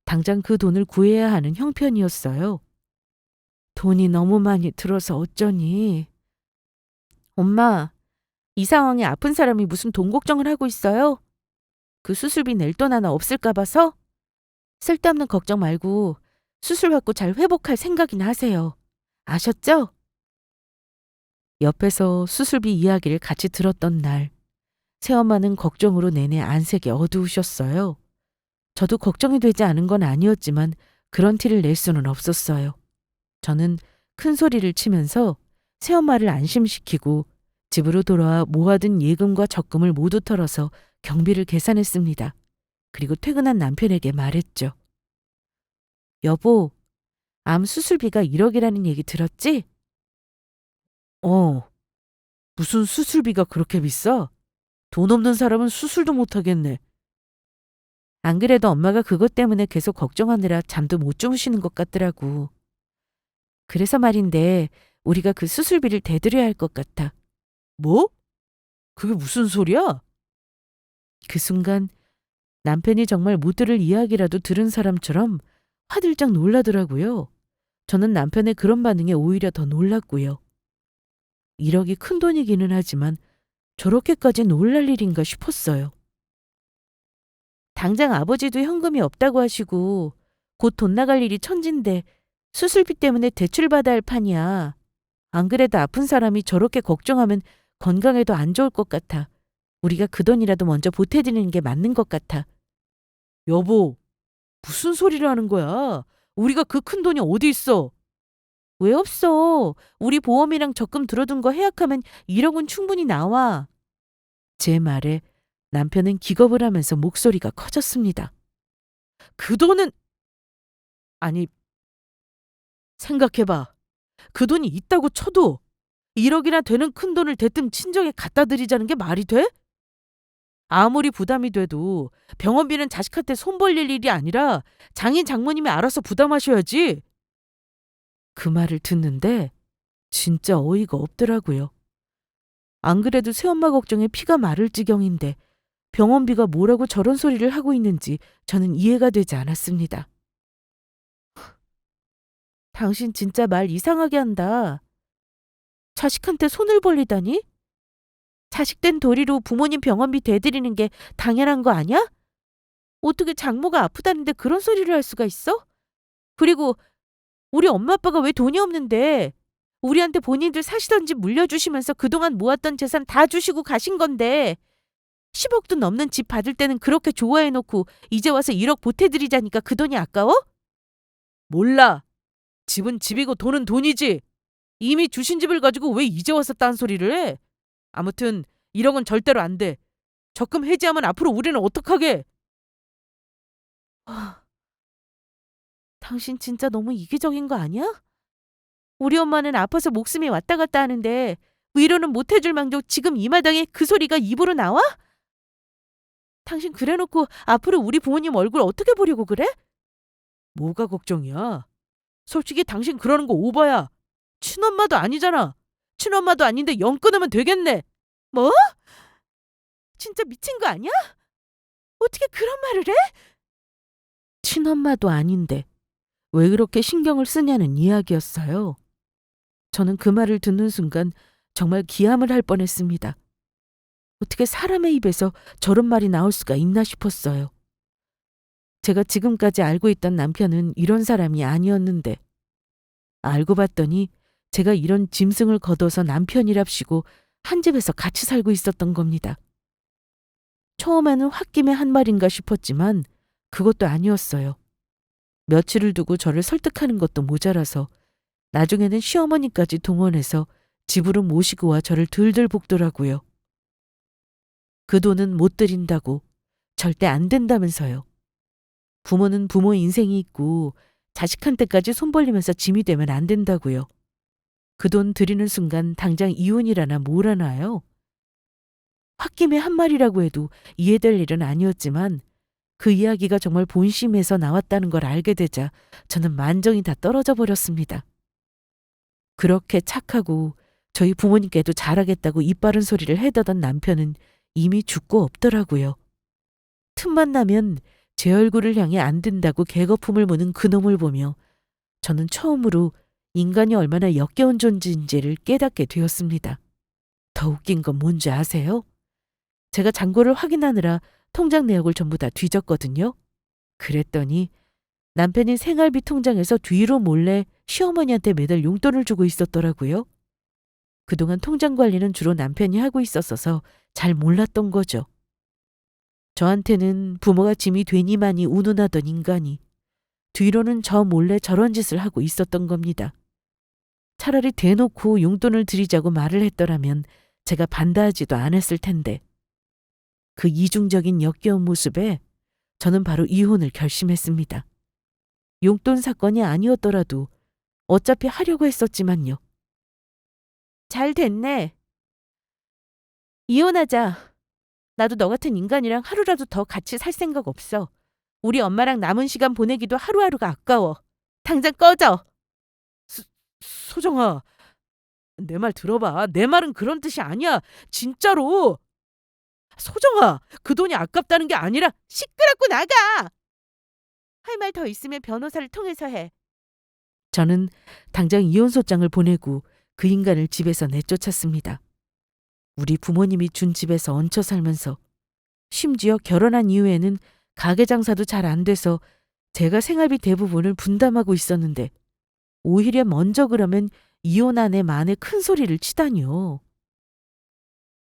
당장 그 돈을 구해야 하는 형편이었어요. 돈이 너무 많이 들어서 어쩌니. 엄마, 이 상황에 아픈 사람이 무슨 돈 걱정을 하고 있어요? 그 수술비 낼 돈 하나 없을까 봐서? 쓸데없는 걱정 말고 수술 받고 잘 회복할 생각이나 하세요. 아셨죠? 옆에서 수술비 이야기를 같이 들었던 날, 새엄마는 걱정으로 내내 안색이 어두우셨어요. 저도 걱정이 되지 않은 건 아니었지만 그런 티를 낼 수는 없었어요. 저는 큰 소리를 치면서 새엄마를 안심시키고 집으로 돌아와 모아둔 예금과 적금을 모두 털어서 경비를 계산했습니다. 그리고 퇴근한 남편에게 말했죠. 여보, 암 수술비가 1억이라는 얘기 들었지? 무슨 수술비가 그렇게 비싸? 돈 없는 사람은 수술도 못 하겠네. 안 그래도 엄마가 그것 때문에 계속 걱정하느라 잠도 못 주무시는 것 같더라고. 그래서 말인데 우리가 그 수술비를 대드려야 할 것 같아. 뭐? 그게 무슨 소리야? 그 순간 남편이 정말 못 들을 이야기라도 들은 사람처럼 화들짝 놀라더라고요. 저는 남편의 그런 반응에 오히려 더 놀랐고요. 1억이 큰 돈이기는 하지만 저렇게까지 놀랄 일인가 싶었어요. 당장 아버지도 현금이 없다고 하시고 곧 돈 나갈 일이 천진데 수술비 때문에 대출받아야 할 판이야. 안 그래도 아픈 사람이 저렇게 걱정하면 건강에도 안 좋을 것 같아. 우리가 그 돈이라도 먼저 보태드리는 게 맞는 것 같아. 여보, 무슨 소리를 하는 거야? 우리가 그 큰 돈이 어디 있어? 왜 없어? 우리 보험이랑 적금 들어둔 거 해약하면 1억은 충분히 나와. 제 말에 남편은 기겁을 하면서 목소리가 커졌습니다. 그 돈은 아니, 생각해봐. 그 돈이 있다고 쳐도 1억이나 되는 큰 돈을 대뜸 친정에 갖다 드리자는 게 말이 돼? 아무리 부담이 돼도 병원비는 자식한테 손 벌릴 일이 아니라 장인 장모님이 알아서 부담하셔야지. 그 말을 듣는데 진짜 어이가 없더라고요. 안 그래도 새엄마 걱정에 피가 마를 지경인데 병원비가 뭐라고 저런 소리를 하고 있는지 저는 이해가 되지 않았습니다. 당신 진짜 말 이상하게 한다. 자식한테 손을 벌리다니? 자식된 도리로 부모님 병원비 대드리는 게 당연한 거 아니야? 어떻게 장모가 아프다는데 그런 소리를 할 수가 있어? 그리고 우리 엄마 아빠가 왜 돈이 없는데 우리한테 본인들 사시던 집 물려주시면서 그동안 모았던 재산 다 주시고 가신 건데 10억도 넘는 집 받을 때는 그렇게 좋아해놓고 이제 와서 1억 보태드리자니까 그 돈이 아까워? 몰라. 집은 집이고 돈은 돈이지. 이미 주신 집을 가지고 왜 이제 와서 딴소리를 해? 아무튼 1억은 절대로 안 돼. 적금 해지하면 앞으로 우리는 어떡하게? 당신 진짜 너무 이기적인 거 아니야? 우리 엄마는 아파서 목숨이 왔다 갔다 하는데 위로는 못 해줄 망정 지금 이 마당에 그 소리가 입으로 나와? 당신 그래놓고 앞으로 우리 부모님 얼굴 어떻게 보려고 그래? 뭐가 걱정이야? 솔직히 당신 그러는 거 오바야. 친엄마도 아니잖아. 친엄마도 아닌데 영 끊으면 되겠네. 뭐? 진짜 미친 거 아니야? 어떻게 그런 말을 해? 친엄마도 아닌데 왜 그렇게 신경을 쓰냐는 이야기였어요. 저는 그 말을 듣는 순간 정말 기함을 할 뻔했습니다. 어떻게 사람의 입에서 저런 말이 나올 수가 있나 싶었어요. 제가 지금까지 알고 있던 남편은 이런 사람이 아니었는데 알고 봤더니 제가 이런 짐승을 거둬서 남편이랍시고 한 집에서 같이 살고 있었던 겁니다. 처음에는 홧김에 한 말인가 싶었지만 그것도 아니었어요. 며칠을 두고 저를 설득하는 것도 모자라서 나중에는 시어머니까지 동원해서 집으로 모시고 와 저를 들들 볶더라고요. 그 돈은 못 드린다고, 절대 안 된다면서요. 부모는 부모 인생이 있고 자식한테까지 손 벌리면서 짐이 되면 안 된다고요. 그 돈 드리는 순간 당장 이혼이라나 뭐라나요? 홧김에 한 말이라고 해도 이해될 일은 아니었지만 그 이야기가 정말 본심에서 나왔다는 걸 알게 되자 저는 만정이 다 떨어져 버렸습니다. 그렇게 착하고 저희 부모님께도 잘하겠다고 입 바른 소리를 해대던 남편은 이미 죽고 없더라고요. 틈만 나면 제 얼굴을 향해 안 된다고 개거품을 무는 그놈을 보며 저는 처음으로 인간이 얼마나 역겨운 존재인지를 깨닫게 되었습니다. 더 웃긴 건 뭔지 아세요? 제가 잔고를 확인하느라 통장 내역을 전부 다 뒤졌거든요. 그랬더니 남편이 생활비 통장에서 뒤로 몰래 시어머니한테 매달 용돈을 주고 있었더라고요. 그동안 통장 관리는 주로 남편이 하고 있었어서 잘 몰랐던 거죠. 저한테는 부모가 짐이 되니만이 운운하던 인간이 뒤로는 저 몰래 저런 짓을 하고 있었던 겁니다. 차라리 대놓고 용돈을 드리자고 말을 했더라면 제가 반대하지도 않았을 텐데 그 이중적인 역겨운 모습에 저는 바로 이혼을 결심했습니다. 용돈 사건이 아니었더라도 어차피 하려고 했었지만요. 잘 됐네. 이혼하자. 나도 너 같은 인간이랑 하루라도 더 같이 살 생각 없어. 우리 엄마랑 남은 시간 보내기도 하루하루가 아까워. 당장 꺼져. 소정아, 내 말 들어봐. 내 말은 그런 뜻이 아니야. 진짜로. 소정아, 그 돈이 아깝다는 게 아니라 시끄럽고 나가. 할 말 더 있으면 변호사를 통해서 해. 저는 당장 이혼소장을 보내고 그 인간을 집에서 내쫓았습니다. 우리 부모님이 준 집에서 얹혀 살면서 심지어 결혼한 이후에는 가게 장사도 잘 안 돼서 제가 생활비 대부분을 분담하고 있었는데 오히려 먼저 그러면 이혼 아내 만에 큰 소리를 치다니요.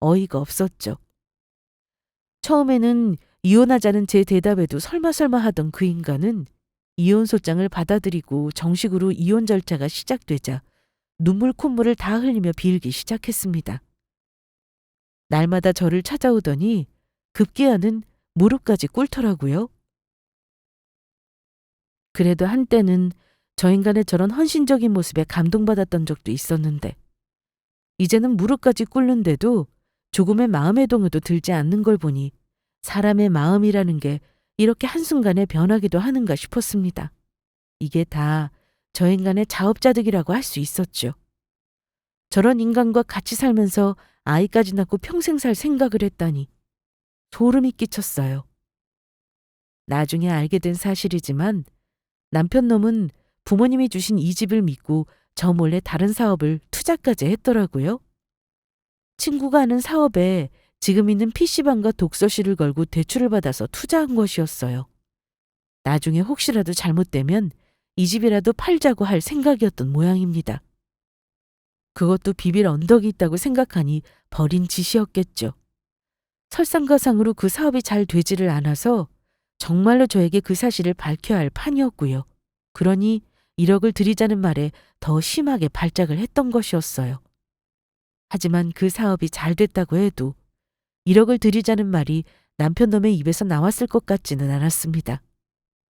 어이가 없었죠. 처음에는 이혼하자는 제 대답에도 설마 하던 그 인간은 이혼 소장을 받아들이고 정식으로 이혼 절차가 시작되자 눈물 콧물을 다 흘리며 빌기 시작했습니다. 날마다 저를 찾아오더니 급기야는 무릎까지 꿇더라고요. 그래도 한때는 저 인간의 저런 헌신적인 모습에 감동받았던 적도 있었는데 이제는 무릎까지 꿇는데도 조금의 마음의 동요도 들지 않는 걸 보니 사람의 마음이라는 게 이렇게 한순간에 변하기도 하는가 싶었습니다. 이게 다 저 인간의 자업자득이라고 할 수 있었죠. 저런 인간과 같이 살면서 아이까지 낳고 평생 살 생각을 했다니 소름이 끼쳤어요. 나중에 알게 된 사실이지만 남편 놈은 부모님이 주신 이 집을 믿고 저 몰래 다른 사업을 투자까지 했더라고요. 친구가 하는 사업에 지금 있는 PC방과 독서실을 걸고 대출을 받아서 투자한 것이었어요. 나중에 혹시라도 잘못되면 이 집이라도 팔자고 할 생각이었던 모양입니다. 그것도 비빌 언덕이 있다고 생각하니 버린 짓이었겠죠. 설상가상으로 그 사업이 잘 되지를 않아서 정말로 저에게 그 사실을 밝혀야 할 판이었고요. 그러니 1억을 드리자는 말에 더 심하게 발작을 했던 것이었어요. 하지만 그 사업이 잘 됐다고 해도 1억을 드리자는 말이 남편놈의 입에서 나왔을 것 같지는 않았습니다.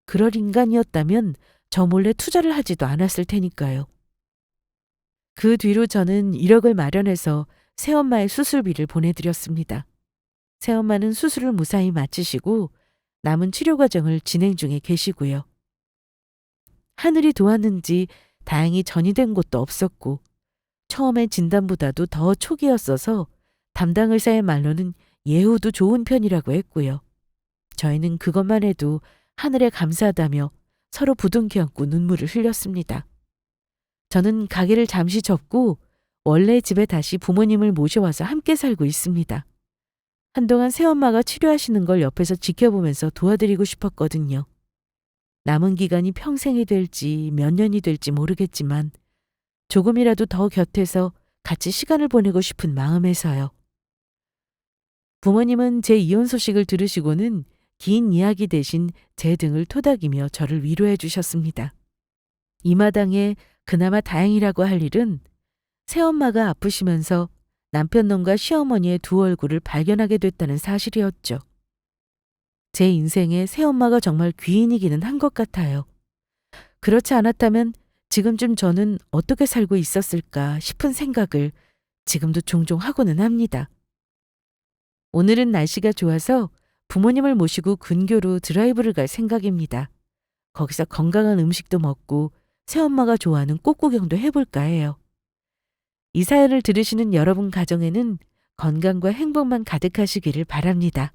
그럴 인간이었다면 저 몰래 투자를 하지도 않았을 테니까요. 그 뒤로 저는 1억을 마련해서 새엄마의 수술비를 보내드렸습니다. 새엄마는 수술을 무사히 마치시고 남은 치료 과정을 진행 중에 계시고요. 하늘이 도왔는지 다행히 전이 된 곳도 없었고 처음의 진단보다도 더 초기였어서 담당 의사의 말로는 예후도 좋은 편이라고 했고요. 저희는 그것만 해도 하늘에 감사하다며 서로 부둥켜 안고 눈물을 흘렸습니다. 저는 가게를 잠시 접고 원래 집에 다시 부모님을 모셔와서 함께 살고 있습니다. 한동안 새엄마가 치료하시는 걸 옆에서 지켜보면서 도와드리고 싶었거든요. 남은 기간이 평생이 될지 몇 년이 될지 모르겠지만 조금이라도 더 곁에서 같이 시간을 보내고 싶은 마음에서요. 부모님은 제 이혼 소식을 들으시고는 긴 이야기 대신 제 등을 토닥이며 저를 위로해 주셨습니다. 이 마당에 그나마 다행이라고 할 일은 새엄마가 아프시면서 남편놈과 시어머니의 두 얼굴을 발견하게 됐다는 사실이었죠. 제 인생에 새엄마가 정말 귀인이기는 한 것 같아요. 그렇지 않았다면 지금쯤 저는 어떻게 살고 있었을까 싶은 생각을 지금도 종종 하고는 합니다. 오늘은 날씨가 좋아서 부모님을 모시고 근교로 드라이브를 갈 생각입니다. 거기서 건강한 음식도 먹고 새엄마가 좋아하는 꽃구경도 해볼까 해요. 이 사연을 들으시는 여러분 가정에는 건강과 행복만 가득하시기를 바랍니다.